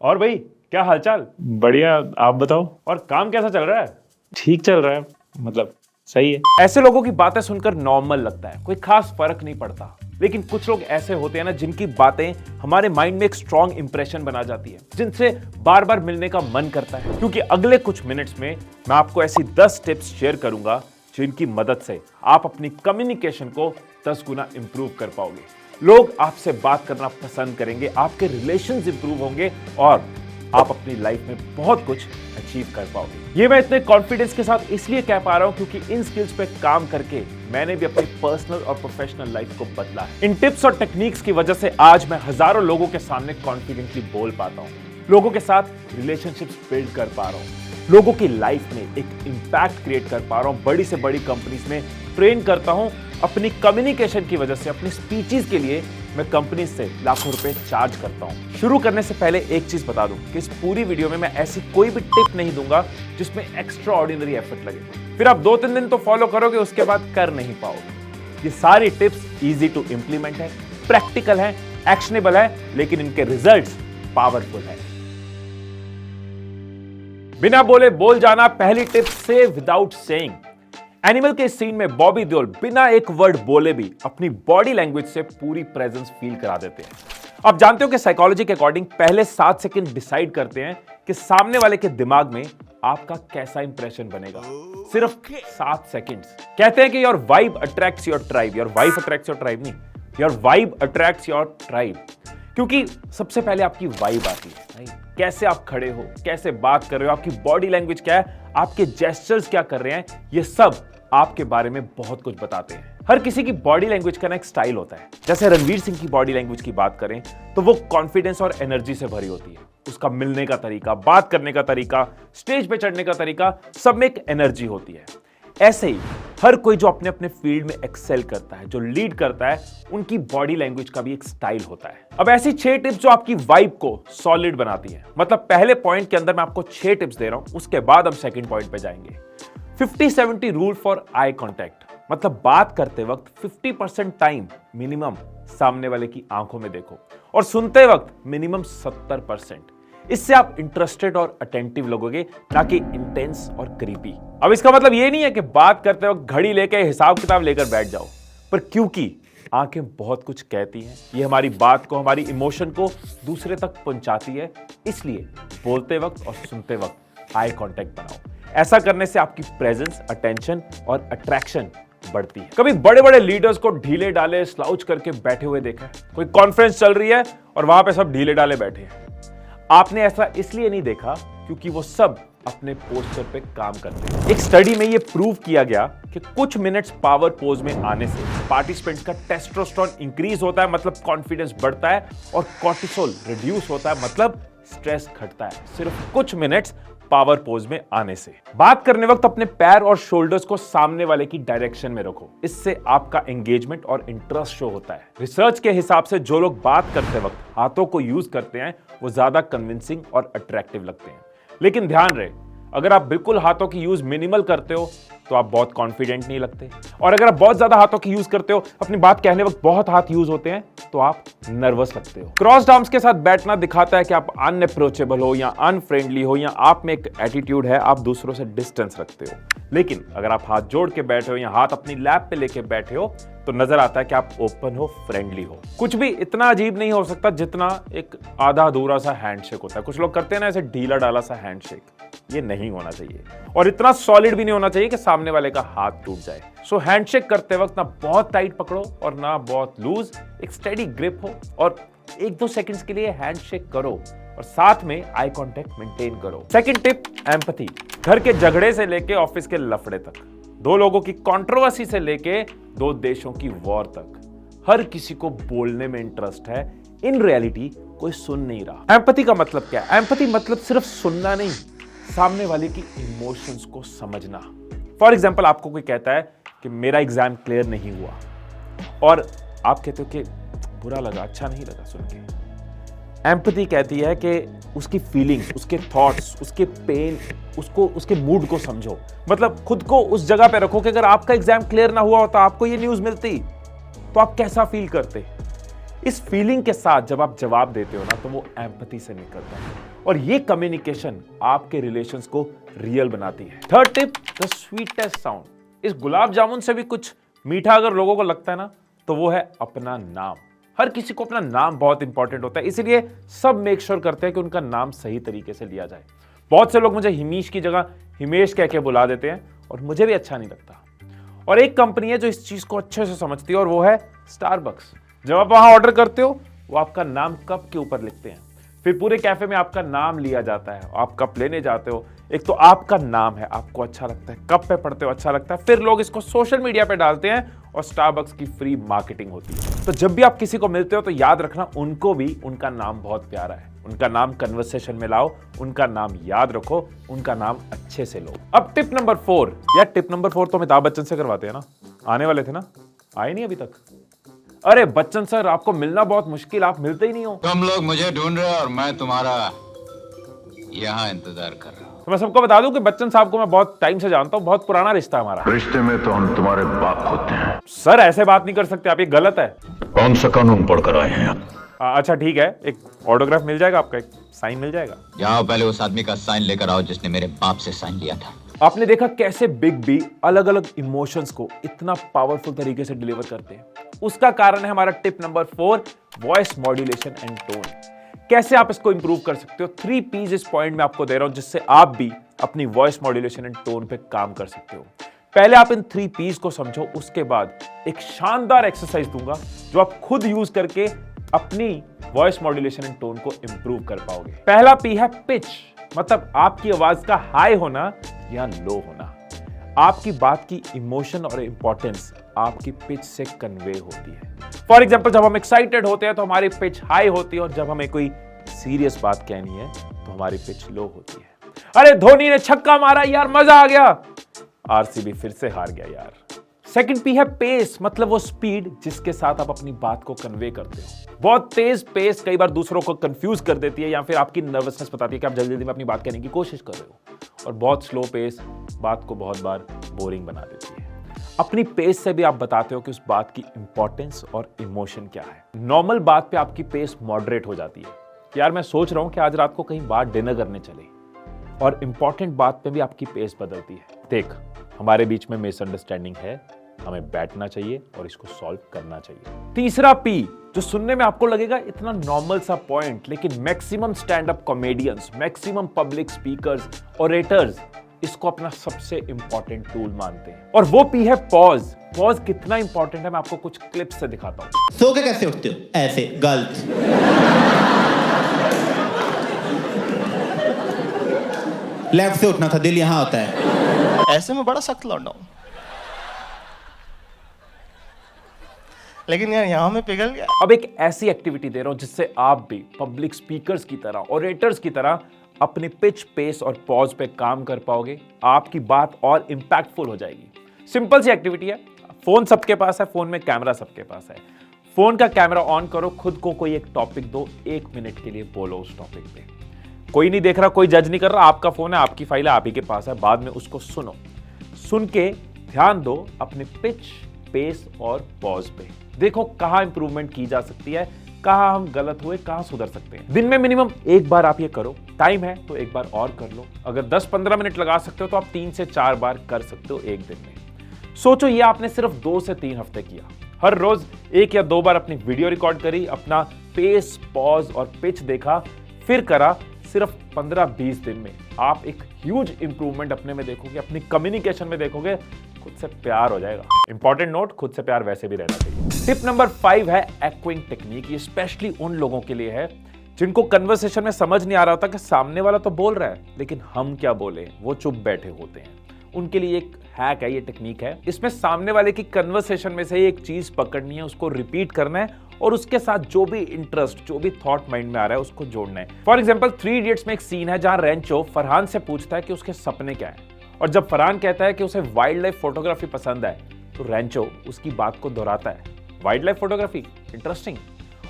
और भाई, क्या हालचाल? बढ़िया। आप बताओ। और काम कैसा चल रहा है? ठीक चल रहा है, मतलब सही है। ऐसे लोगों की बातें सुनकर नॉर्मल लगता है, कोई खास फर्क नहीं पड़ता। लेकिन कुछ लोग ऐसे होते हैं ना, जिनकी बातें हमारे माइंड में एक स्ट्रॉन्ग इंप्रेशन बना जाती है, जिनसे बार बार मिलने का मन करता है। क्योंकि अगले कुछ मिनट्स में मैं आपको ऐसी 10 टिप्स शेयर करूंगा जिनकी मदद से आप अपनी कम्युनिकेशन को 10 गुना इंप्रूव कर पाओगे। लोग आपसे बात करना पसंद करेंगे, आपके रिलेशंस इंप्रूव होंगे और आप अपनी लाइफ में बहुत कुछ अचीव कर पाओगे। ये मैं इतने कॉन्फिडेंस के साथ इसलिए कह पा रहा हूं क्योंकि इन स्किल्स पे काम करके मैंने भी अपनी पर्सनल और प्रोफेशनल लाइफ को बदला है। इन टिप्स और टेक्निक्स की वजह से आज मैं हजारों लोगों के सामने कॉन्फिडेंटली बोल पाता हूं, लोगों के साथ रिलेशनशिप्स बिल्ड कर पा रहा हूं, लोगों की लाइफ में एक इंपैक्ट क्रिएट कर पा रहा हूं, बड़ी से बड़ी कंपनीज में ट्रेन करता हूं। अपनी कम्युनिकेशन की वजह से, अपनी स्पीचेस के लिए मैं कंपनी से लाखों रुपए चार्ज करता हूं। शुरू करने से पहले एक चीज बता दूं कि इस पूरी वीडियो में मैं ऐसी कोई भी टिप नहीं दूंगा जिसमें एक्स्ट्रा ऑर्डिनरी एफर्ट लगे। फिर आप 2-3 दिन तो फॉलो करोगे, उसके बाद कर नहीं पाओगे। ये सारी टिप्स इजी टू इंप्लीमेंट है, प्रैक्टिकल है, एक्शनेबल है, लेकिन इनके रिजल्ट्स पावरफुल है। बिना बोले बोल जाना पहली टिप, से विदाउट सेइंग। एनिमल के सीन में बॉबी देओल बिना एक वर्ड बोले भी अपनी बॉडी लैंग्वेज से पूरी प्रेजेंस फील करा देते हैं। आप जानते हो कि साइकोलॉजी के अकॉर्डिंग पहले 7 सेकंड डिसाइड करते हैं कि सामने वाले के दिमाग में आपका कैसा इंप्रेशन बनेगा। सिर्फ 7 सेकंड्स। कहते हैं कि your vibe attracts your tribe. Your wife attracts your tribe नहीं, your vibe attracts your tribe. क्योंकि सबसे पहले आपकी वाइब आती है, कैसे आप खड़े हो, कैसे बात कर रहे हो, आपकी बॉडी लैंग्वेज क्या है, आपके जेस्चर्स क्या कर रहे हैं, ये सब आपके बारे में बहुत कुछ बताते हैं। हर किसी की बॉडी लैंग्वेज का ना एक स्टाइल होता है। जैसे रणवीर सिंह की बॉडी लैंग्वेज की बात करें तो वो कॉन्फिडेंस और एनर्जी से भरी होती है। उसका मिलने का तरीका, बात करने का तरीका, स्टेज पे चढ़ने का तरीका, सब में एक एनर्जी होती है। ऐसे ही हर कोई जो अपने अपने फील्ड में एक्सेल करता है, जो लीड करता है, उनकी बॉडी लैंग्वेज का भी एक स्टाइल होता है। अब ऐसी 6 टिप्स जो आपकी वाइब को सॉलिड बनाती है। मतलब पहले पॉइंट के अंदर मैं आपको 6 टिप्स दे रहा हूं, उसके बाद हम सेकंड पॉइंट पे जाएंगे। 50-70 रूल फॉर आई कॉन्टैक्ट। मतलब बात करते वक्त 50% टाइम मिनिमम सामने वाले की आंखों में देखो और सुनते वक्त मिनिमम 70%। इससे आप इंटरेस्टेड और अटेंटिव लगोगे, ना कि इंटेंस और क्रीपी। अब इसका मतलब ये नहीं है कि बात करते वक्त घड़ी लेके हिसाब किताब लेकर बैठ जाओ, पर क्योंकि आंखें बहुत कुछ कहती हैं, ये हमारी बात को, हमारी इमोशन को दूसरे तक पहुंचाती है, इसलिए बोलते वक्त और सुनते वक्त आई कांटेक्ट बनाओ। ऐसा करने से आपकी प्रेजेंस, अटेंशन और अट्रैक्शन बढ़ती है। कभी बड़े बड़े लीडर्स को ढीले डाले स्लाउच करके बैठे हुए देखा है? कोई कॉन्फ्रेंस चल रही है और वहां पे सब ढीले डाले बैठे हैं। आपने ऐसा इसलिए नहीं देखा क्योंकि वो सब अपने पोस्चर पे काम करते हैं। एक स्टडी में ये प्रूव किया गया कि कुछ मिनट्स पावर पोज में आने से पार्टिसिपेंट्स का टेस्टोस्टेरोन इंक्रीज होता है, मतलब कॉन्फिडेंस बढ़ता है, और कॉर्टिसोल रिड्यूस होता है, मतलब स्ट्रेस घटता है, सिर्फ कुछ मिनट्स पावर पोज में आने से। बात करने वक्त अपने पैर और शोल्डर्स को सामने वाले की डायरेक्शन में रखो। इससे आपका एंगेजमेंट और इंटरेस्ट शो होता है। रिसर्च के हिसाब से जो लोग बात करते वक्त हाथों को यूज करते हैं वो ज्यादा कन्विंसिंग और अट्रैक्टिव लगते हैं। लेकिन ध्यान रहे, अगर आप बिल्कुल हाथों की यूज मिनिमल करते हो तो आप बहुत कॉन्फिडेंट नहीं लगते, और अगर आप बहुत ज्यादा हाथों की यूज करते हो, अपनी बात कहने वक्त बहुत हाथ यूज होते हैं, तो आप नर्वस लगते हो। क्रॉस्ड आर्म्स के साथ बैठना दिखाता है कि आप अनअप्रोचेबल हो या अनफ्रेंडली हो, या आप में एक एटीट्यूड है, आप दूसरों से डिस्टेंस रखते हो। लेकिन अगर आप हाथ जोड़ के बैठे हो या हाथ अपनी लैप पे लेके बैठे हो तो नजर आता है कि आप ओपन हो, फ्रेंडली हो। कुछ भी इतना अजीब नहीं हो सकता जितना एक आधा अधूरा सा हैंडशेक होता है। कुछ लोग करते हैं ना ऐसे ढीला डाला सा हैंडशेक, ये नहीं होना चाहिए, और इतना सॉलिड भी नहीं होना चाहिए कि सामने वाले का हाथ टूट जाए। सो हैंडशेक करते वक्त ना बहुत टाइट पकड़ो और ना बहुत लूज, एक स्टेडी ग्रिप हो, और 1-2 सेकंड्स के लिए हैंडशेक करो और साथ में आई कांटेक्ट मेंटेन करो। Second tip, empathy. घर के झगड़े से लेके ऑफिस के लफड़े तक, 2 लोगों की कंट्रोवर्सी से लेके 2 देशों की वॉर तक, हर किसी को बोलने में इंटरेस्ट है। इन रियलिटी कोई सुन नहीं रहा। एम्पैथी का मतलब क्या है? एम्पैथी मतलब सिर्फ सुनना नहीं, सामने वाले की इमोशंस को समझना। फॉर एग्जाम्पल, आपको कोई कहता है कि मेरा एग्जाम क्लियर नहीं हुआ, और आप कहते हो कि बुरा लगा, अच्छा नहीं लगा सुन के। एम्पैथी कहती है कि उसकी फीलिंग्स, उसके थॉट्स, उसके पेन, उसको, उसके मूड को समझो। मतलब खुद को उस जगह पे रखो कि अगर आपका एग्जाम क्लियर ना हुआ होता, आपको ये न्यूज मिलती, तो आप कैसा फील करते। इस फीलिंग के साथ जब आप जवाब देते हो ना तो वो एम्पैथी से निकलता है और ये कम्युनिकेशन आपके रिलेशंस को रियल बनाती है। Third tip, the sweetest sound. इस गुलाब जामुन से भी कुछ मीठा अगर लोगों को लगता है ना तो वो है अपना नाम। हर किसी को अपना नाम बहुत इंपॉर्टेंट होता है, इसीलिए सब मेक श्योर करते हैं कि उनका नाम सही तरीके से लिया जाए। बहुत से लोग मुझे हिमीश की जगह हिमेश कह के बुला देते हैं और मुझे भी अच्छा नहीं लगता। और एक कंपनी है जो इस चीज को अच्छे से समझती है और वो है स्टारबक्स। जब आप वहां ऑर्डर करते हो वो आपका नाम कप के ऊपर लिखते हैं, फिर पूरे कैफे में आपका नाम लिया जाता है। आप कप लेने जाते हो, एक तो आपका नाम है, आपको अच्छा लगता है, कप पे पढ़ते हो अच्छा लगता है, फिर लोग इसको सोशल मीडिया पे डालते हैं और स्टारबक्स की फ्री मार्केटिंग होती है। तो जब भी आप किसी को मिलते हो तो याद रखना उनको भी उनका नाम बहुत प्यारा है। उनका नाम कन्वर्सेशन में लाओ, उनका नाम याद रखो, उनका नाम अच्छे से लो। अब टिप नंबर 4। यार टिप नंबर 4 तो अमिताभ बच्चन से करवाते हैं ना, आने वाले थे ना, आए नहीं अभी तक। अरे बच्चन सर, आपको मिलना बहुत मुश्किल, आप मिलते ही नहीं हो। तुम लोग मुझे ढूंढ रहे हो और मैं तुम्हारा यहाँ इंतजार कर रहा हूँ। तो मैं सबको बता दूं कि बच्चन साहब को मैं बहुत टाइम से जानता हूं, बहुत पुराना रिश्ता है हमारा। रिश्ते में तो हम तुम्हारे बाप होते हैं। सर ऐसे बात नहीं कर सकते आप, ये गलत है। कौन सा कानून पढ़कर आए हैं आप? अच्छा ठीक है, एक ऑटोग्राफ मिल जाएगा आपका, एक साइन मिल जाएगा। जाओ पहले उस आदमी का साइन लेकर आओ जिसने मेरे बाप से साइन लिया था। आपने देखा कैसे बिग बी अलग अलग इमोशंस को इतना पावरफुल तरीके से डिलीवर करते हैं। उसका कारण है हमारा tip number 4, voice modulation and tone. कैसे आप इसको इंप्रूव कर सकते हो? 3 P's इस पॉइंट में आपको दे रहा हूं जिससे आप भी अपनी वॉइस मॉड्यूलेशन एंड टोन पे काम कर सकते हो। पहले आप इन 3 P's को समझो, उसके बाद एक शानदार एक्सरसाइज दूंगा जो आप खुद यूज करके अपनी वॉइस मॉड्यूलेशन एंड टोन को इंप्रूव कर पाओगे। पहला P है पिच, मतलब आपकी आवाज का हाई होना या लो होना। आपकी बात की इमोशन और इंपॉर्टेंस आपकी पिच से कन्वे होती है। फॉर एग्जाम्पल, जब हम एक्साइटेड होते हैं तो हमारी पिच हाई होती है और जब हमें कोई सीरियस बात कहनी है तो हमारी पिच लो होती है। अरे धोनी ने छक्का मारा यार, मजा आ गया। आरसीबी फिर से हार गया यार। सेकंड P है पेस, मतलब वो स्पीड जिसके साथ आप अपनी बात को कन्वे करते हो। बहुत तेज पेस कई बार दूसरों को कंफ्यूज कर देती है या फिर आपकी नर्वसनेस बताती है कि आप जल्दी जल्दी में अपनी बात कहने की कोशिश कर रहे हो, और बहुत स्लो पेस बात को बहुत बार बोरिंग बना देती है। अपनी पेस से भी आप बताते हो कि उस बात की इंपॉर्टेंस और इमोशन क्या है। नॉर्मल बात पे आपकी पेस मॉडरेट हो जाती है कि यार मैं सोच रहा हूं कि आज रात को कहीं बाहर डिनर करने चले, और इंपॉर्टेंट बात पे भी आपकी पेस बदलती है। देख, हमारे बीच में मिसअंडरस्टैंडिंग है, हमें बैठना चाहिए और इसको सॉल्व करना चाहिए। तीसरा P, जो सुनने में आपको लगेगा इतना नॉर्मल सा पॉइंट, लेकिन maximum stand up comedians, maximum public speakers, orators इसको अपना सबसे इंपॉर्टेंट टूल मानते हैं, और वो P है पॉज। पॉज कितना इंपॉर्टेंट है मैं आपको कुछ क्लिप्स से दिखाता हूं। सो के कैसे उठते हो? ऐसे, गलत। लेफ्ट से उठना था, दिल यहां होता है। ऐसे में बड़ा सख्त लौंडा हूं, लेकिन यार यहां में पिघल गया। अब एक ऐसी एक्टिविटी दे रहा हूं जिससे आप भी पब्लिक स्पीकर्स की तरह, ऑरेटर्स की तरह अपने पिच, पेस और पॉज पे काम कर पाओगे। आपकी बात और इंपैक्टफुल हो जाएगी। सिंपल सी एक्टिविटी है। फोन सबके पास है, फोन में कैमरा सबके पास है। फोन का कैमरा ऑन करो, खुद को कोई एक टॉपिक दो, 1 मिनट के लिए बोलो उस टॉपिक पे। कोई नहीं देख रहा, कोई जज नहीं कर रहा, आपका फोन है, आपकी फाइल है, आप ही के पास है। बाद में उसको सुनो, सुन के ध्यान दो अपने पिच, पेस और पॉज पे। देखो कहां इंप्रूवमेंट की जा सकती है, कहां हम गलत हुए, कहां सुधर सकते हैं। दिन में मिनिमम 1 बार आप ये करो। टाइम है तो 1 बार और कर लो। अगर 10-15 मिनट लगा सकते हो तो आप 3 से 4 बार कर सकते हो एक दिन में। सोचो ये आपने सिर्फ 2 से 3 हफ्ते किया। हर रोज 1 या 2 बार अपनी वीडियो रिकॉर्ड करी, अपना पेस, पॉज और पिच देखा, फिर करा। सिर्फ 15-20 दिन में आप एक ह्यूज इंप्रूवमेंट अपने में देखोगे, अपनी कम्युनिकेशन में देखोगे, खुद से प्यार हो जाएगा। इंपॉर्टेंट नोट, खुद से प्यार वैसे भी रहना चाहिए। टिप नंबर 5 है एक्विंग टेक्निक। ये स्पेशली उन लोगों के लिए है जिनको कन्वर्सेशन में समझ नहीं आ रहा होता कि सामने वाला तो बोल रहा है लेकिन हम क्या बोले, वो चुप बैठे होते हैं। उनके लिए एक हैक है, ये टेक्निक है। इसमें सामने वाले की कन्वर्सेशन में से एक चीज पकड़नी है, उसको रिपीट करना है और उसके साथ जो भी इंटरेस्ट, जो भी थॉट माइंड में आ रहा है उसको जोड़ना है। फॉर एग्जाम्पल 3 इडियट्स में एक सीन है जहां रेंचो फरहान से पूछता है कि उसके सपने क्या है, और जब फरहान कहता है कि उसे वाइल्ड लाइफ फोटोग्राफी पसंद है तो रेंचो उसकी बात को दोहराता है, वाइल्ड लाइफ फोटोग्राफी इंटरेस्टिंग,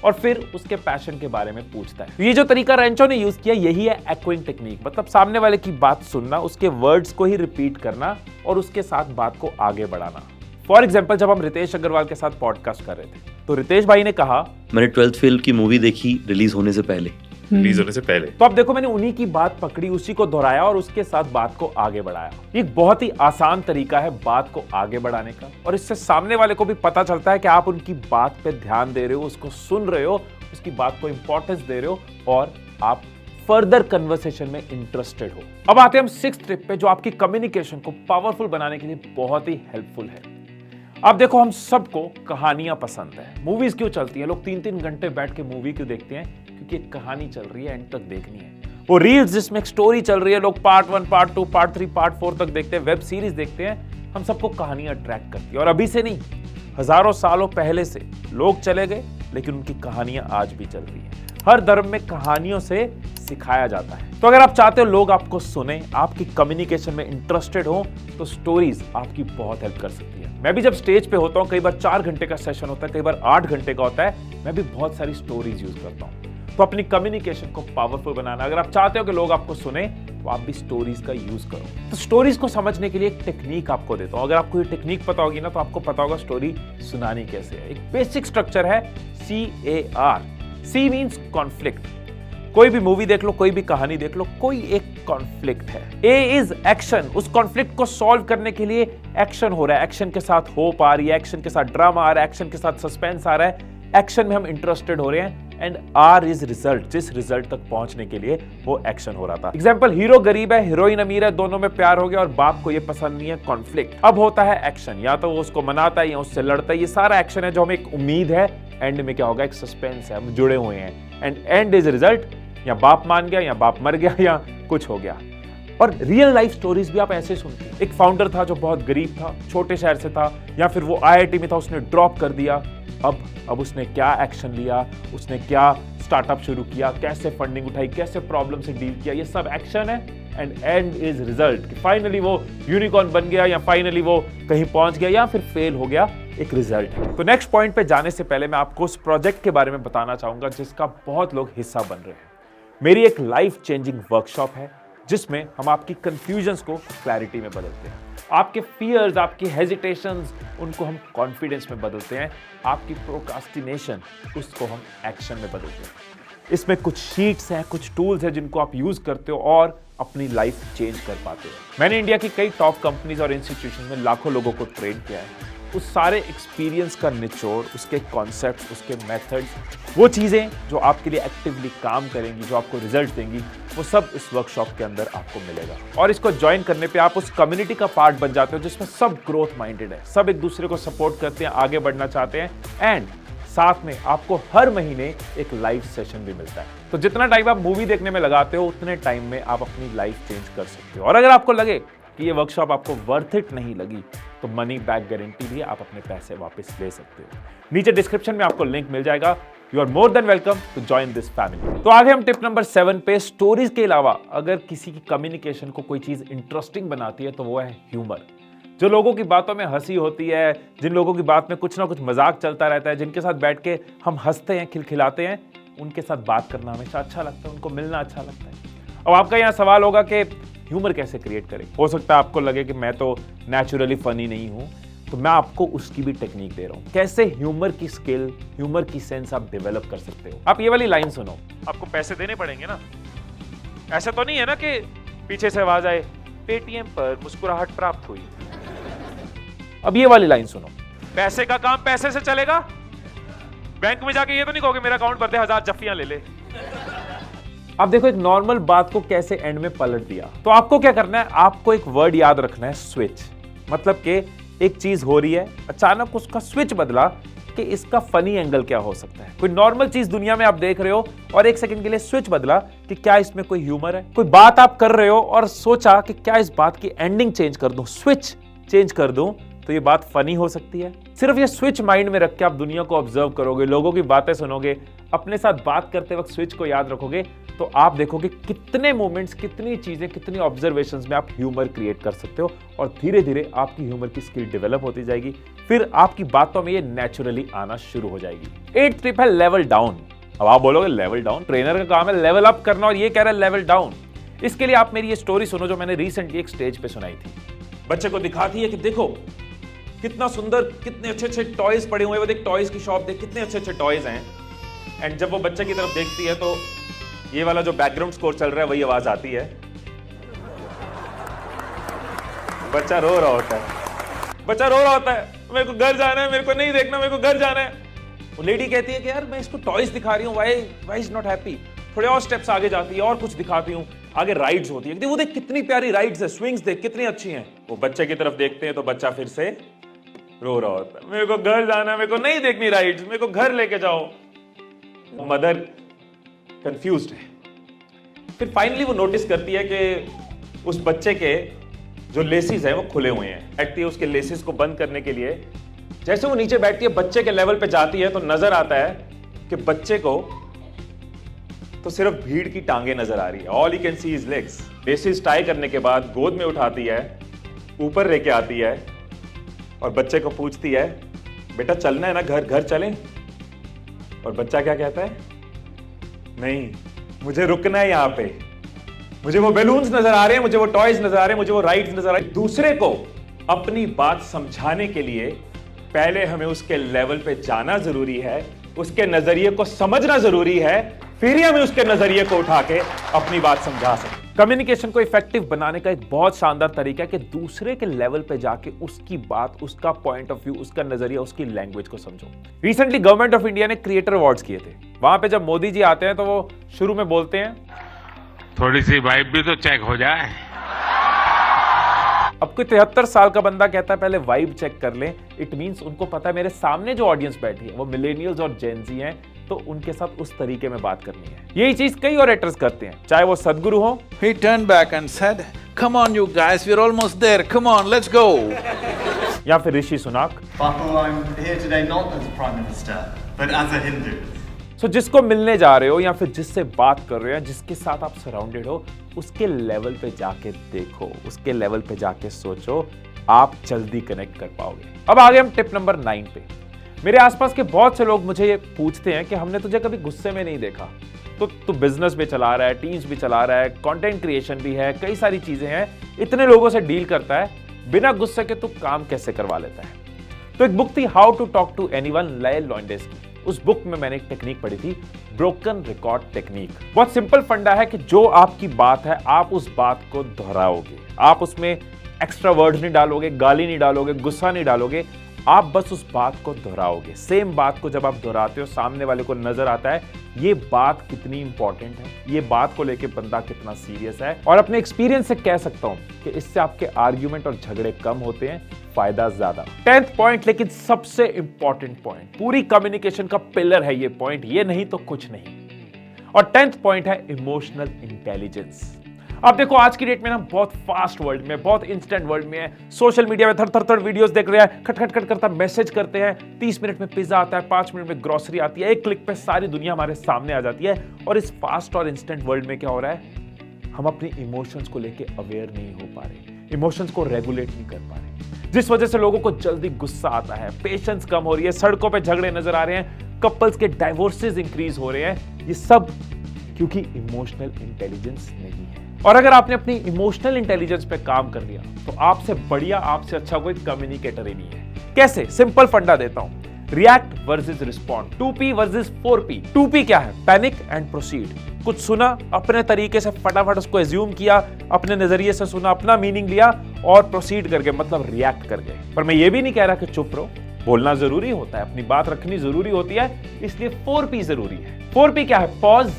और फिर उसके पैशन के बारे में पूछता है। ये जो तरीका रेंचो ने यूज किया यही है एक्विंग टेक्निक, मतलब सामने वाले की बात सुनना, उसके वर्ड्स को ही रिपीट करना और उसके साथ बात को आगे बढ़ाना। फॉर एग्जाम्पल जब हम रितेश अग्रवाल के साथ पॉडकास्ट कर रहे थे तो रितेश भाई ने कहा, मैंने 12th फेल की मूवी देखी रिलीज होने से पहले। रिलीज होने से पहले। तो अब देखो मैंने उन्हीं की बात पकड़ी, उसी को दोहराया और उसके साथ बात को आगे बढ़ाया। एक बहुत ही आसान तरीका है बात को आगे बढ़ाने का, और इससे सामने वाले को भी पता चलता है कि आप उनकी बात पे ध्यान दे रहे हो, उसको सुन रहे हो, उसकी बात को इंपॉर्टेंस दे रहे हो और आप फर्दर कन्वर्सेशन में इंटरेस्टेड हो। अब आते हैं हम 6th टिप पे, जो आपकी कम्युनिकेशन को पावरफुल बनाने के लिए बहुत ही हेल्पफुल है। अब देखो हम सबको कहानियां पसंद है। मूवीज क्यों चलती हैं? लोग 3-3 घंटे बैठ के मूवी क्यों देखते हैं? क्योंकि एक कहानी चल रही है, एंड तक देखनी है। वो रील्स जिसमें एक स्टोरी चल रही है, लोग पार्ट 1, पार्ट 2, पार्ट 3, पार्ट 4 तक देखते हैं, वेब सीरीज देखते हैं। हम सबको कहानियां अट्रैक्ट करती है, और अभी से नहीं, हजारों सालों पहले से लोग चले गए, लेकिन उनकी कहानियां आज भी चल रही है। हर धर्म में कहानियों से सिखाया जाता है। तो अगर आप चाहते हो लोग आपको सुने, आपकी कम्युनिकेशन में इंटरेस्टेड हो, तो स्टोरीज आपकी बहुत हेल्प कर सकती है। मैं भी जब स्टेज पे होता हूँ, कई बार 4 घंटे का सेशन होता है, कई बार 8 घंटे का होता है, मैं भी बहुत सारी स्टोरीज यूज करता हूँ। तो अपनी कम्युनिकेशन को पावरफुल बनाना, अगर आप चाहते हो कि लोग आपको सुने, तो आप भी स्टोरीज का यूज करो। तो स्टोरीज को समझने के लिए एक टेक्निक आपको देता हूं। अगर आपको ये टेक्निक पता होगी ना, तो आपको पता होगा स्टोरी सुनानी कैसे है। एक बेसिक स्ट्रक्चर है CAR। C means conflict. कोई भी मूवी देख लो, कोई भी कहानी देख लो, कोई एक कॉन्फ्लिक्ट है। A is action. उस कॉन्फ्लिक्ट को सॉल्व करने के लिए एक्शन हो रहा है, एक्शन के साथ होप आ रही है, एक्शन के साथ ड्रामा आ रहा है, एक्शन के साथ सस्पेंस आ रहा है, एक्शन में हम इंटरेस्टेड हो रहे हैं। And R is result. जिस रिजल्ट तक पहुंचने के लिए वो एक्शन हो रहा था। एग्जाम्पल, हीरो गरीब है, हीरोइन अमीर है, दोनों में प्यार हो गया और बाप को ये पसंद नहीं है, कॉन्फ्लिक्ट। अब होता है एक्शन, या तो वो उसको मनाता है या उससे लड़ता है। ये सारा एक्शन है जो हमें एक उम्मीद है, एंड में क्या होगा, एक सस्पेंस है, हम जुड़े हुए हैं। एंड इज रिजल्ट, या बाप मान गया, या बाप मर गया, या कुछ हो गया। और रियल लाइफ स्टोरीज भी आप ऐसे सुनते हैं। एक फाउंडर था जो बहुत गरीब था, छोटे शहर से था, या फिर वो IIT में था, उसने ड्रॉप कर दिया। अब उसने क्या एक्शन लिया, उसने क्या स्टार्टअप शुरू किया, कैसे फंडिंग उठाई, कैसे प्रॉब्लम से डील किया, ये सब एक्शन है। एंड इज रिजल्ट, कि फाइनली वो यूनिकॉर्न बन गया, या फाइनली वो कहीं पहुंच गया, या फिर फेल हो गया, एक रिजल्ट है। तो नेक्स्ट पॉइंट पे जाने से पहले मैं आपको उस प्रोजेक्ट के बारे में बताना चाहूंगा जिसका बहुत लोग हिस्सा बन रहे हैं। मेरी एक लाइफ चेंजिंग वर्कशॉप है, जिसमें हम आपकी कंफ्यूजन्स को क्लैरिटी में बदलते हैं, आपके फियर्स, आपकी हेजिटेशंस, उनको हम कॉन्फिडेंस में बदलते हैं, आपकी प्रोक्रास्टिनेशन, उसको हम एक्शन में बदलते हैं। इसमें कुछ शीट्स हैं, कुछ टूल्स हैं जिनको आप यूज करते हो और अपनी लाइफ चेंज कर पाते हो। मैंने इंडिया की कई टॉप कंपनीज और इंस्टीट्यूशन में लाखों लोगों को ट्रेन किया है। उस सारे एक्सपीरियंस का निचोड़, उसके कॉन्सेप्ट्स, उसके मेथड्स, वो चीजें जो आपके लिए एक्टिवली काम करेंगी, जो आपको रिजल्ट देंगी, वो सब इस वर्कशॉप के अंदर आपको मिलेगा। और इसको ज्वाइन करने पे आप उस कम्युनिटी का पार्ट बन जाते हो जिसमें सब ग्रोथ माइंडेड है, सब एक दूसरे को सपोर्ट करते हैं, आगे बढ़ना चाहते हैं, एंड साथ में आपको हर महीने एक लाइव सेशन भी मिलता है। तो जितना टाइम आप मूवी देखने में लगाते हो, उतने टाइम में आप अपनी लाइफ चेंज कर सकते हो। और अगर आपको लगे कि ये वर्कशॉप आपको वर्थ इट नहीं लगी, तो मनी बैक गारंटी भी आप अपने पैसे वापस ले सकते हो। नीचे डिस्क्रिप्शन में आपको लिंक मिल जाएगा। You are more than welcome to join this family. तो आगे हम टिप नंबर 7 पे, स्टोरीज के अलावा अगर किसी की कम्युनिकेशन को कोई चीज इंटरेस्टिंग बनाती है, तो वो है ह्यूमर। जो लोगों की बातों में हंसी होती है, जिन लोगों की बात में कुछ ना कुछ मजाक चलता रहता है, जिनके साथ बैठ के हम हंसते हैं, खिलखिलाते हैं, उनके साथ बात करना हमेशा अच्छा लगता है, उनको मिलना अच्छा लगता है। अब आपका यहाँ सवाल होगा कि ह्यूमर कैसे क्रिएट करें। हो सकता है आपको लगे कि मैं तो नेचुरली फनी नहीं हूं, तो मैं आपको उसकी भी टेक्निक दे रहा हूं, कैसे ह्यूमर की स्किल, ह्यूमर की सेंस आप डेवलप कर सकते हो। आप ये वाली लाइन सुनो। आपको पैसे देने पड़ेंगे ना, ऐसा तो नहीं है ना कि पीछे से आवाज आए, पेटीएम पर मुस्कुराहट प्राप्त हुई। अब ये वाली लाइन सुनो। पैसे का काम पैसे से चलेगा, बैंक में जाके ये तो नहीं कहोगे मेरा अकाउंट भर दे, 1000 जफ्फियां ले ले। अब देखो एक नॉर्मल बात को कैसे एंड में पलट दिया। तो आपको क्या करना है, आपको एक वर्ड याद रखना है, स्विच। मतलब कि एक चीज हो रही है, अचानक उसका स्विच बदला कि इसका फनी एंगल क्या हो सकता है। कोई नॉर्मल चीज दुनिया में आप देख रहे हो और एक सेकंड के लिए स्विच बदला कि क्या इसमें कोई ह्यूमर है। कोई बात आप कर रहे हो और सोचा कि क्या इस बात की एंडिंग चेंज कर दूं, स्विच चेंज कर दूं, तो ये बात फनी हो सकती है। सिर्फ ये स्विच माइंड में रख के आप दुनिया को ऑब्जर्व करोगे, लोगों की बातें सुनोगे, अपने साथ बात करते वक्त स्विच को याद रखोगे, तो आप देखोगे कितने मोमेंट्स, कितनी चीजें, कितनी ऑब्जर्वेशंस में आप ह्यूमर क्रिएट कर सकते हो, और धीरे धीरे आपकी ह्यूमर की स्किल डेवलप होती जाएगी। फिर आपकी बातों में ये नेचुरली आना शुरू हो जाएगी। 8th टिप है लेवल डाउन। अब आप बोलोगे लेवल डाउन, ट्रेनर का काम है लेवल अप करना, और ये कह रहा है लेवल डाउन। इसके लिए आप मेरी ये स्टोरी सुनो जो मैंने रिसेंटली एक स्टेज पे सुनाई थी। बच्चे को दिखाती है कि देखो कितना सुंदर, कितने अच्छे अच्छे टॉयज पड़े हुए हैं, वो देख टॉयज की शॉप देख, कितने अच्छे अच्छे टॉयज हैं। एंड जब वो बच्चे की तरफ देखती है तो ये वाला जो बैकग्राउंड स्कोर चल रहा है वही आवाज आती है। बच्चा रो रहा होता है, बच्चा रो रहा होता है, मेरे को घर जाना है, मेरे को नहीं देखना, मेरे को घर जाना है। वो लेडी कहती है कि यार मैं इसको टॉयज दिखा रही हूँ, व्हाई इज नॉट हैप्पी। थोड़े और स्टेप्स आगे जाती है और कुछ दिखाती हूँ, आगे राइड्स होती है, वो देख कितनी प्यारी राइड्स है, स्विंग्स देख कितनी अच्छी हैं। वो बच्चे की तरफ देखते हैं तो बच्चा फिर से रो रहा होता है, मेरे को घर जाना है, मेरे को नहीं देखनी राइड्स, मेरे को घर लेके जाओ। मदर कंफ्यूज्ड है। फिर फाइनली वो नोटिस करती है कि उस बच्चे के जो लेसिस हैं वो खुले हुए हैं। बैठती है उसके लेसिस को बंद करने के लिए, जैसे वो नीचे बैठती है बच्चे के लेवल पे जाती है तो नजर आता है कि बच्चे को तो सिर्फ भीड़ की टांगे नजर आ रही है। All you can see is legs. Laces tie करने के बाद गोद में उठाती है, ऊपर लेके आती है और बच्चे को पूछती है, बेटा चलना है ना घर, घर चलें? और बच्चा क्या कहता है, नहीं मुझे रुकना है यहां पे, मुझे वो बैलून्स नजर आ रहे हैं, मुझे वो टॉयज नजर आ रहे हैं, मुझे वो राइड्स नजर आ रहे हैं। दूसरे को अपनी बात समझाने के लिए पहले हमें उसके लेवल पे जाना जरूरी है, उसके नजरिए को समझना जरूरी है, फिर ही हमें उसके नजरिए को उठा के अपनी बात समझा सकते। कम्युनिकेशन को इफेक्टिव बनाने का एक बहुत शानदार तरीका है कि दूसरे के लेवल पे जाके उसकी बात, उसका पॉइंट ऑफ व्यू, उसका नजरिया, उसकी लैंग्वेज को समझो। रिसेंटली गवर्नमेंट ऑफ इंडिया ने क्रिएटर अवार्ड्स किए थे। वहां पे जब मोदी जी आते हैं तो वो शुरू में बोलते हैं, थोड़ी सी वाइब भी तो चेक हो जाए। अब कोई 73 साल का बंदा कहता है पहले वाइब चेक कर ले। इट मींस उनको पता है मेरे सामने जो ऑडियंस बैठी है वो मिलेनियल्स और जेनजी हैं, तो उनके साथ उस तरीके में बात करनी है। यही चीज कई ऑरेटर्स करते हैं, चाहे वो सदगुरु हो। He turned back and said, "Come on, you guys, we're almost there. Come on, let's go." या फिर ऋषि Sunak. Bapu, I'm here today not as Prime Minister, but as a Hindu. So, जिसको मिलने जा रहे हो या फिर जिससे बात कर रहे हो, जिसके साथ आप सराउंडेड हो, उसके लेवल पे जाके देखो, उसके लेवल पे जाके सोचो, आप जल्दी कनेक्ट कर पाओगे। अब आगे हम टिप नंबर 9 पे। मेरे आसपास के बहुत से लोग मुझे ये पूछते हैं कि हमने तुझे कभी गुस्से में नहीं देखा, तो तू बिजनेस भी चला रहा है, टीम्स भी चला रहा है, कंटेंट क्रिएशन भी है, कई सारी चीजें हैं, इतने लोगों से डील करता है, बिना गुस्से के तू काम कैसे करवा लेता है? तो एक बुक थी how to talk to anyone, Leil Lowndes की। उस बुक में मैंने एक टेक्निक पढ़ी थी, ब्रोकन रिकॉर्ड टेक्निक। बहुत सिंपल फंडा है कि जो आपकी बात है आप उस बात को दोहराओगे, आप उसमें एक्स्ट्रा वर्ड्स नहीं डालोगे, गाली नहीं डालोगे, गुस्सा नहीं डालोगे, आप बस उस बात को दोहराओगे। सेम बात को जब आप दोहराते हो, सामने वाले को नजर आता है ये बात कितनी इंपॉर्टेंट है, ये बात को लेके बंदा कितना सीरियस है। और अपने एक्सपीरियंस से कह सकता हूं कि इससे आपके आर्ग्यूमेंट और झगड़े कम होते हैं, फायदा ज्यादा। 10th पॉइंट, लेकिन सबसे इंपॉर्टेंट पॉइंट, पूरी कम्युनिकेशन का पिलर है ये पॉइंट, ये नहीं तो कुछ नहीं। और 10th पॉइंट है इमोशनल इंटेलिजेंस। अब देखो आज की डेट में ना बहुत फास्ट वर्ल्ड में, बहुत इंस्टेंट वर्ल्ड में है, सोशल मीडिया में थर वीडियोस देख रहे हैं, खट खट खट करता मैसेज करते हैं, 30 मिनट में पिज्जा आता है, 5 मिनट में ग्रोसरी आती है, एक क्लिक पे सारी दुनिया हमारे सामने आ जाती है। और इस फास्ट और इंस्टेंट वर्ल्ड में क्या हो रहा है, हम अपनी इमोशंस को लेके अवेयर नहीं हो पा रहे, इमोशंस को रेगुलेट नहीं कर पा रहे, जिस वजह से लोगों को जल्दी गुस्सा आता है, पेशेंस कम हो रही है, सड़कों पे झगड़े नजर आ रहे हैं, कपल्स के डाइवोर्सेस इंक्रीज हो रहे हैं। ये सब क्योंकि इमोशनल इंटेलिजेंस नहीं है। और अगर आपने अपनी इमोशनल इंटेलिजेंस पे काम कर लिया तो आपसे बढ़िया, आपसे अच्छा कोई कम्युनिकेटर ही नहीं है। कैसे? सिंपल फंडा देता हूं, react versus respond, 2P versus 4P। 2P क्या है? Panic and proceed. कुछ सुना, अपने तरीके से फटाफट उसको एज्यूम किया, अपने नजरिए से सुना, अपना मीनिंग लिया और प्रोसीड कर गए, मतलब रिएक्ट कर गए। पर मैं ये भी नहीं कह रहा कि चुप रहो, बोलना जरूरी होता है, अपनी बात रखनी जरूरी होती है, इसलिए 4P जरूरी है। 4P क्या है? Pause,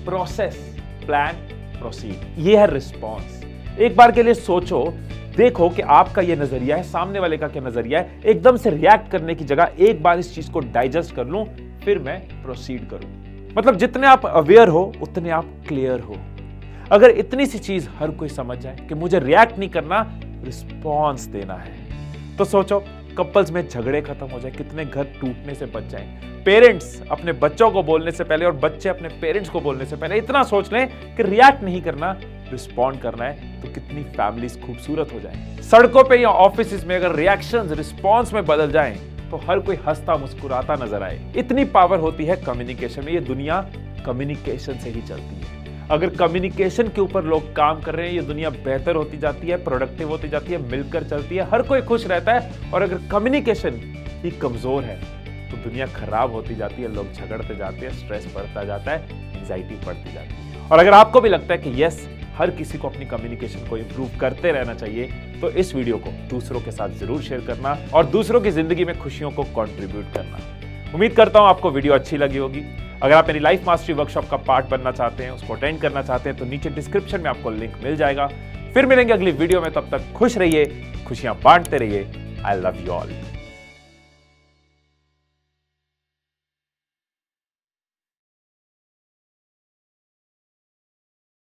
process, plan, proceed. ये है रिस्पॉन्स। एक बार के लिए सोचो, देखो कि आपका ये नजरिया है, सामने वाले का क्या नजरिया है, एकदम से रिएक्ट करने की जगह एक बार इस चीज को डाइजेस्ट कर लूं, फिर मैं प्रोसीड करूं। मतलब जितने आप अवेयर हो उतने आप क्लियर हो। अगर इतनी सी चीज हर कोई समझ जाए कि मुझे रिएक्ट नहीं करना, रिस्पॉन्स देना है, तो सोचो कपल्स में झगड़े खत्म हो जाए, कितने घर टूटने से बच जाएं। पेरेंट्स अपने बच्चों को बोलने से पहले और बच्चे अपने पेरेंट्स को बोलने से पहले इतना सोच लें कि रिएक्ट नहीं करना, रिस्पॉन्ड करना है, तो कितनी फैमिलीज खूबसूरत हो जाएं। सड़कों पे या ऑफिस में अगर रिएक्शंस रिस्पॉन्स में बदल जाएं तो हर कोई हंसता मुस्कुराता नजर आए। इतनी पावर होती है कम्युनिकेशन में, ये दुनिया कम्युनिकेशन से ही चलती है। अगर कम्युनिकेशन के ऊपर लोग काम कर रहे हैं, ये दुनिया बेहतर होती जाती है, प्रोडक्टिव होती जाती है, मिलकर चलती है, हर कोई खुश रहता है। और अगर कम्युनिकेशन ही कमजोर है तो दुनिया खराब होती जाती है, लोग झगड़ते जाते हैं, स्ट्रेस बढ़ता जाता है, एंजाइटी बढ़ती जाती है। और अगर आपको भी लगता है कि यस, हर किसी को अपनी कम्युनिकेशन को इंप्रूव करते रहना चाहिए, तो इस वीडियो को दूसरों के साथ जरूर शेयर करना और दूसरों की जिंदगी में खुशियों को कंट्रीब्यूट करना। उम्मीद करता हूं आपको वीडियो अच्छी लगी होगी। अगर आप मेरी लाइफ मास्टरी वर्कशॉप का पार्ट बनना चाहते हैं, उसको अटेंड करना चाहते हैं, तो नीचे डिस्क्रिप्शन में आपको लिंक मिल जाएगा। फिर मिलेंगे अगली वीडियो में, तब तक खुश रहिए, खुशियां बांटते रहिए। I love you all.